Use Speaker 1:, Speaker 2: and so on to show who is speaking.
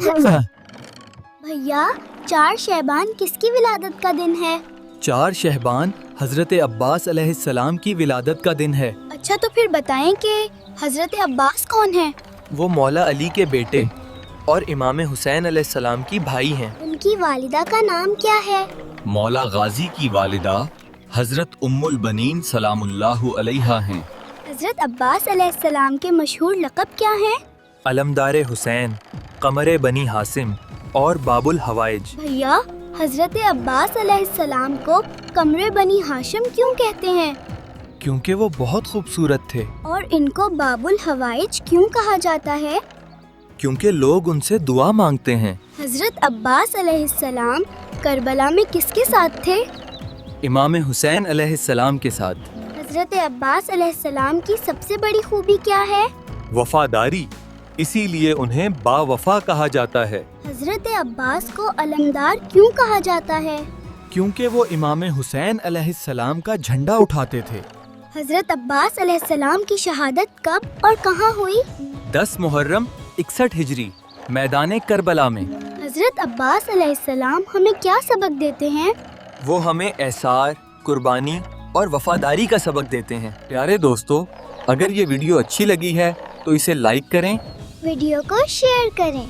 Speaker 1: بھیا 4 شعبان کس کی ولادت کا دن ہے؟
Speaker 2: 4 شعبان حضرت عباس علیہ السلام کی ولادت کا دن ہے۔
Speaker 1: اچھا تو پھر بتائیں کہ حضرت عباس کون ہیں؟
Speaker 2: وہ مولا علی کے بیٹے اور امام حسین علیہ السلام کی بھائی ہیں۔
Speaker 1: ان کی والدہ کا نام کیا ہے؟
Speaker 3: مولا غازی کی والدہ حضرت ام البنین سلام اللہ علیہا ہیں۔
Speaker 1: حضرت عباس علیہ السلام کے مشہور لقب کیا ہیں؟
Speaker 2: علمدار حسین، قمر بنی ہاشم اور باب الحوائج۔
Speaker 1: بھیا حضرت عباس علیہ السلام کو قمر بنی ہاشم کیوں کہتے ہیں؟
Speaker 2: کیونکہ وہ بہت خوبصورت تھے۔
Speaker 1: اور ان کو باب الحوائج کیوں کہا جاتا ہے؟
Speaker 2: کیونکہ لوگ ان سے دعا مانگتے ہیں۔
Speaker 1: حضرت عباس علیہ السلام کربلا میں کس کے ساتھ تھے؟
Speaker 2: امام حسین علیہ السلام کے ساتھ۔
Speaker 1: حضرت عباس علیہ السلام کی سب سے بڑی خوبی کیا ہے؟
Speaker 2: وفاداری، اسی لیے انہیں با وفا کہا جاتا ہے۔
Speaker 1: حضرت عباس کو علمدار کیوں کہا جاتا ہے؟
Speaker 2: کیونکہ وہ امام حسین علیہ السلام کا جھنڈا اٹھاتے تھے۔
Speaker 1: حضرت عباس علیہ السلام کی شہادت کب اور کہاں ہوئی؟
Speaker 2: 10 محرم 61 ہجری میدان کربلا میں۔
Speaker 1: حضرت عباس علیہ السلام ہمیں کیا سبق دیتے ہیں؟
Speaker 2: وہ ہمیں احسار، قربانی اور وفاداری کا سبق دیتے ہیں۔ پیارے دوستو، اگر یہ ویڈیو اچھی لگی ہے تو اسے لائک کریں،
Speaker 1: ویڈیو کو شیئر کریں۔